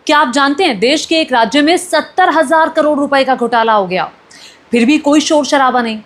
क्या आप जानते हैं देश के एक राज्य में 70,000 करोड़ रुपए का घोटाला हो गया, फिर भी कोई शोर शराबा नहीं,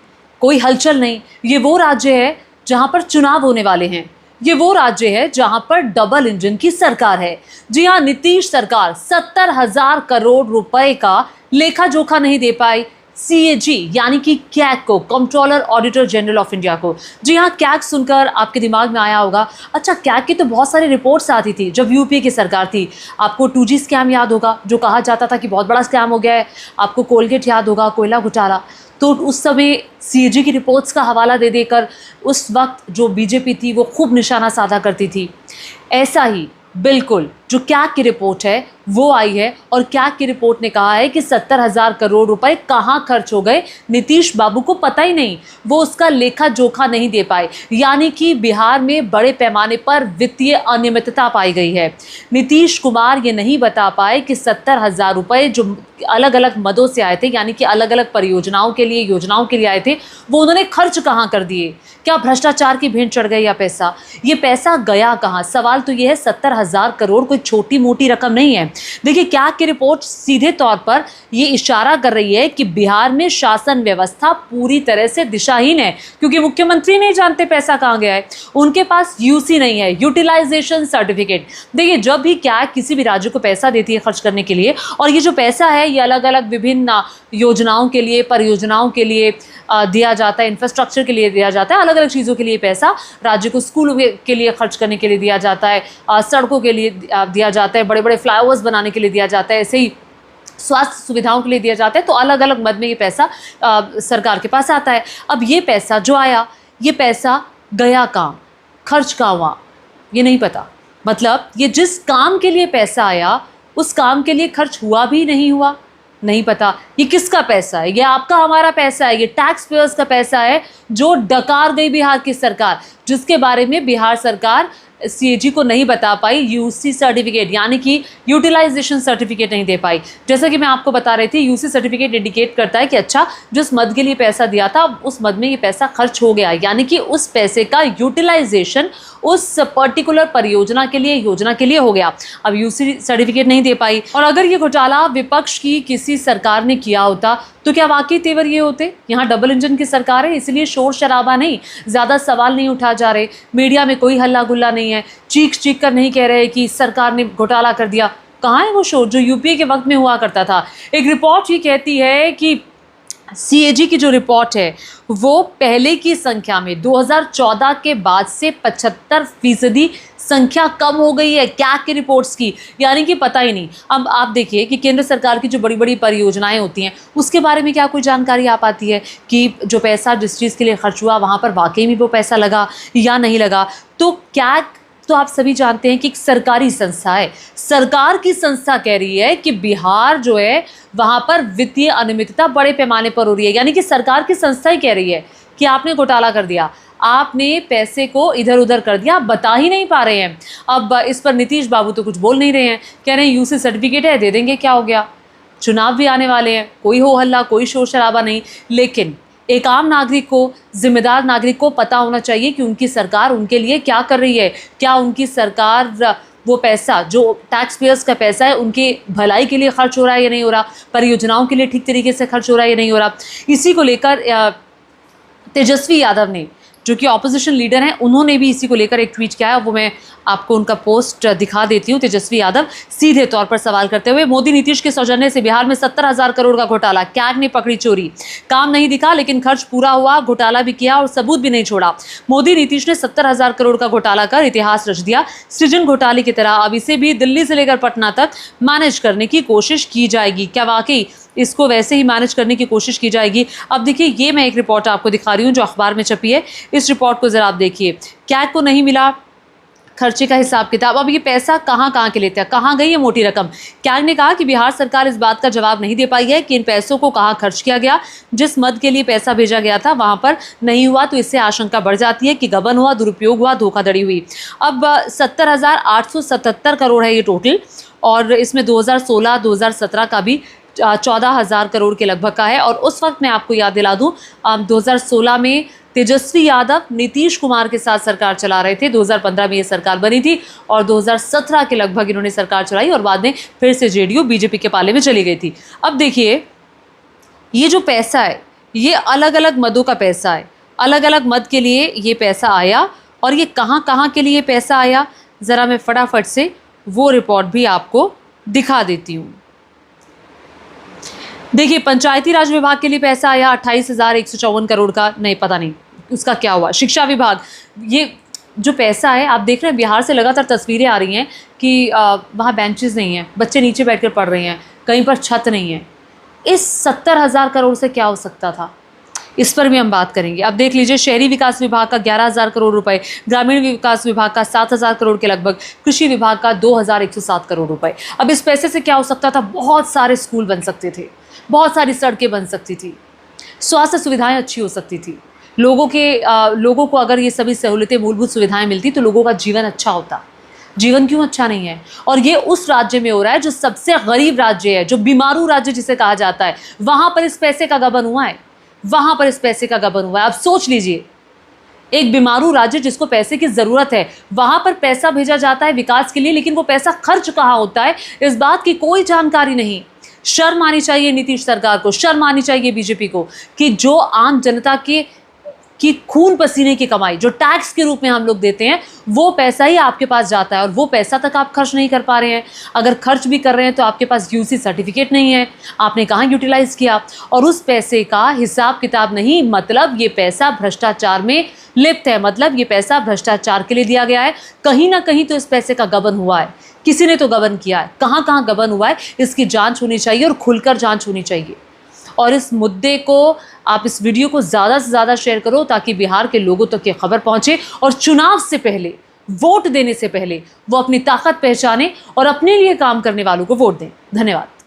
कोई हलचल नहीं। ये वो राज्य है जहां पर चुनाव होने वाले हैं। ये वो राज्य है जहां पर डबल इंजन की सरकार है। जी हां, नीतीश सरकार 70,000 करोड़ रुपए का लेखा जोखा नहीं दे पाई सीएजी यानी कि कैग को, controller auditor general of India को। जी हाँ, कैग सुनकर आपके दिमाग में आया होगा, अच्छा कैग की तो बहुत सारी रिपोर्ट्स आती थी जब यूपीए की सरकार थी। आपको 2G स्कैम याद होगा जो कहा जाता था कि बहुत बड़ा स्कैम हो गया है। आपको कोलगेट याद होगा, कोयला घोटाला। तो उस समय सीएजी की रिपोर्ट्स का हवाला दे देकर उस वक्त जो बीजेपी थी वो खूब निशाना साधा करती थी। ऐसा ही बिल्कुल जो कैग की रिपोर्ट है वो आई है और कैग की रिपोर्ट ने कहा है कि 70,000 करोड़ रुपए कहाँ खर्च हो गए नीतीश बाबू को पता ही नहीं, वो उसका लेखा जोखा नहीं दे पाए। यानी कि बिहार में बड़े पैमाने पर वित्तीय अनियमितता पाई गई है। नीतीश कुमार ये नहीं बता पाए कि 70,000 रुपए जो अलग अलग मदों से आए थे, यानी कि अलग अलग परियोजनाओं के लिए, योजनाओं के लिए आए थे, वो उन्होंने खर्च कहाँ कर दिए। क्या भ्रष्टाचार की भेंट चढ़ गई या पैसा, ये पैसा गया कहाँ? सवाल तो ये है, 70,000 करोड़ कोई छोटी मोटी रकम नहीं है। देखिए कैग की रिपोर्ट सीधे तौर पर ये इशारा कर रही है कि बिहार में शासन व्यवस्था पूरी तरह से दिशाहीन है, क्योंकि मुख्यमंत्री नहीं जानते पैसा कहाँ गया है, उनके पास यूसी नहीं है, यूटिलाइजेशन सर्टिफिकेट। देखिए जब भी कैग किसी भी राज्य को पैसा देती है खर्च करने के लिए, और ये जो पैसा है ये अलग अलग विभिन्न योजनाओं के लिए, परियोजनाओं के लिए दिया जाता है, इंफ्रास्ट्रक्चर के लिए दिया जाता है, अलग अलग चीज़ों के लिए पैसा राज्य को स्कूलों के लिए खर्च करने के लिए दिया जाता है, सड़कों के लिए दिया जाता है, बड़े बड़े फ्लाईओवर्स बनाने के लिए दिया जाता है, ऐसे ही स्वास्थ्य सुविधाओं के लिए दिया जाता है। तो अलग अलग मद में ये पैसा सरकार के पास आता है। अब ये पैसा जो आया, ये पैसा गया कहाँ, खर्च कहाँ हुआ, ये नहीं पता। मतलब ये जिस काम के लिए पैसा आया उस काम के लिए खर्च हुआ भी नहीं हुआ, नहीं पता। ये किसका पैसा है? ये आपका हमारा पैसा है, ये टैक्स पेयर्स का पैसा है जो डकार गई बिहार की सरकार, जिसके बारे में बिहार सरकार सीएजी को नहीं बता पाई यूसी सर्टिफिकेट, यानी कि यूटिलाइजेशन सर्टिफिकेट नहीं दे पाई। जैसा कि मैं आपको बता रही थी, यूसी सर्टिफिकेट इंडिकेट करता है कि अच्छा जिस मद के लिए पैसा दिया था उस मद में ये पैसा खर्च हो गया, यानी कि उस पैसे का यूटिलाइजेशन उस पर्टिकुलर परियोजना के लिए, योजना के लिए हो गया। अब यूसी सर्टिफिकेट नहीं दे पाई, और अगर ये घोटाला विपक्ष की किसी सरकार ने किया होता तो क्या वाकई तेवर ये होते? यहाँ डबल इंजन की सरकार है इसलिए शोर शराबा नहीं, ज़्यादा सवाल नहीं उठा जा रहे, मीडिया में कोई हल्ला गुल्ला नहीं है, चीख चीख कर नहीं कह रहे कि सरकार ने घोटाला कर दिया। कहाँ है वो शोर जो यूपीए के वक्त में हुआ करता था? एक रिपोर्ट ये कहती है कि सीएजी की जो रिपोर्ट है वो पहले की संख्या में 2014 के बाद से 75% संख्या कम हो गई है कैग की रिपोर्ट्स की, यानी कि पता ही नहीं। अब आप देखिए कि केंद्र सरकार की जो बड़ी बड़ी परियोजनाएं होती हैं उसके बारे में क्या कोई जानकारी आ पाती है कि जो पैसा जिस चीज़ के लिए खर्च हुआ वहाँ पर वाकई में वो पैसा लगा या नहीं लगा? तो कैग तो आप सभी जानते हैं कि एक सरकारी संस्था है, सरकार की संस्था कह रही है कि बिहार जो है वहाँ पर वित्तीय अनियमितता बड़े पैमाने पर हो रही है, यानी कि सरकार की संस्था ही कह रही है कि आपने घोटाला कर दिया, आपने पैसे को इधर उधर कर दिया, आप बता ही नहीं पा रहे हैं। अब इस पर नीतीश बाबू तो कुछ बोल नहीं रहे हैं, कह रहे हैं यूसी सर्टिफिकेट है दे देंगे, क्या हो गया, चुनाव भी आने वाले हैं, कोई हो हल्ला, कोई शोर शराबा नहीं। लेकिन एक आम नागरिक को, जिम्मेदार नागरिक को पता होना चाहिए कि उनकी सरकार उनके लिए क्या कर रही है। क्या उनकी सरकार वो पैसा जो टैक्स पेयर्स का पैसा है उनके भलाई के लिए खर्च हो रहा है या नहीं हो रहा, परियोजनाओं के लिए ठीक तरीके से खर्च हो रहा है या नहीं हो रहा। इसी को लेकर तेजस्वी यादव ने, जो कि ऑपोजिशन लीडर हैं, उन्होंने भी इसी को लेकर एक ट्वीट किया है, वो मैं आपको उनका पोस्ट दिखा देती हूँ। तेजस्वी यादव सीधे तौर पर सवाल करते हुए, मोदी नीतीश के सौजन्य से बिहार में 70,000 करोड़ का घोटाला, कैग ने पकड़ी चोरी, काम नहीं दिखा लेकिन खर्च पूरा हुआ, घोटाला भी किया और सबूत भी नहीं छोड़ा। मोदी नीतीश ने 70,000 करोड़ का घोटाला कर इतिहास रच दिया, सृजन घोटाले की तरह अब इसे भी दिल्ली से लेकर पटना तक मैनेज करने की कोशिश की जाएगी। क्या वाकई इसको वैसे ही मैनेज करने की कोशिश की जाएगी? अब देखिए ये मैं एक रिपोर्ट आपको दिखा रही हूँ जो अखबार में छपी है, इस रिपोर्ट को जरा आप देखिए। कैग को नहीं मिला खर्चे का हिसाब किताब, अब ये पैसा कहाँ कहाँ के लेते हैं, कहाँ गई है मोटी रकम? कैग ने कहा कि बिहार सरकार इस बात का जवाब नहीं दे पाई है कि इन पैसों को कहाँ खर्च किया गया, जिस मद के लिए पैसा भेजा गया था वहाँ पर नहीं हुआ, तो इससे आशंका बढ़ जाती है कि गबन हुआ, दुरुपयोग हुआ, धोखाधड़ी हुई। अब 70,877 करोड़ है ये टोटल, और इसमें 2016-2017 का भी 14,000 करोड़ के लगभग का है। और उस वक्त मैं आपको याद दिला दूं, 2016 में तेजस्वी यादव नीतीश कुमार के साथ सरकार चला रहे थे। 2015 में ये सरकार बनी थी और 2017 के लगभग इन्होंने सरकार चलाई और बाद में फिर से जेडीयू बीजेपी के पाले में चली गई थी। अब देखिए, ये जो पैसा है ये अलग अलग मदों का पैसा है, अलग अलग मद के लिए ये पैसा आया और ये कहाँ कहाँ के लिए पैसा आया, ज़रा मैं फटाफट से वो रिपोर्ट भी आपको दिखा देती हूँ। देखिए, पंचायती राज विभाग के लिए पैसा आया 28,154 करोड़ का, नहीं पता नहीं उसका क्या हुआ। शिक्षा विभाग, ये जो पैसा है आप देख रहे हैं, बिहार से लगातार तस्वीरें आ रही हैं कि वहाँ बेंचेस नहीं हैं, बच्चे नीचे बैठकर पढ़ रहे हैं, कहीं पर छत नहीं है। इस 70,000 करोड़ से क्या हो सकता था, इस पर भी हम बात करेंगे। अब देख लीजिए, शहरी विकास विभाग का 11,000 करोड़ रुपए, ग्रामीण विकास विभाग का 7,000 करोड़ के लगभग, कृषि विभाग का 2,107 करोड़ रुपए। अब इस पैसे से क्या हो सकता था, बहुत सारे स्कूल बन सकते थे, बहुत सारी सड़कें बन सकती थी, स्वास्थ्य सुविधाएं अच्छी हो सकती थी, लोगों को अगर ये सभी सहूलतें, मूलभूत सुविधाएं मिलती तो लोगों का जीवन अच्छा होता। जीवन क्यों अच्छा नहीं है? और ये उस राज्य में हो रहा है जो सबसे गरीब राज्य है, जो बीमारू राज्य जिसे कहा जाता है, वहां पर इस पैसे का गबन हुआ है, वहां पर इस पैसे का गबन हुआ है। अब सोच लीजिए, एक बीमारू राज्य जिसको पैसे की जरूरत है, वहां पर पैसा भेजा जाता है विकास के लिए, लेकिन वो पैसा खर्च कहाँ होता है इस बात की कोई जानकारी नहीं। शर्म आनी चाहिए नीतीश सरकार को, शर्म आनी चाहिए बीजेपी को कि जो आम जनता की खून पसीने की कमाई, जो टैक्स के रूप में हम लोग देते हैं, वो पैसा ही आपके पास जाता है और वो पैसा तक आप खर्च नहीं कर पा रहे हैं। अगर खर्च भी कर रहे हैं तो आपके पास यूसी सर्टिफिकेट नहीं है, आपने कहाँ यूटिलाइज किया, और उस पैसे का हिसाब किताब नहीं। मतलब ये पैसा भ्रष्टाचार में लिप्त है, मतलब ये पैसा भ्रष्टाचार के लिए दिया गया है। कहीं ना कहीं तो इस पैसे का गबन हुआ है, किसी ने तो गबन किया है। कहाँ कहाँ गबन हुआ है इसकी जांच होनी चाहिए और खुलकर जांच होनी चाहिए। और इस मुद्दे को, आप इस वीडियो को ज़्यादा से ज़्यादा शेयर करो ताकि बिहार के लोगों तक ये खबर पहुंचे और चुनाव से पहले, वोट देने से पहले वो अपनी ताकत पहचाने और अपने लिए काम करने वालों को वोट दें। धन्यवाद।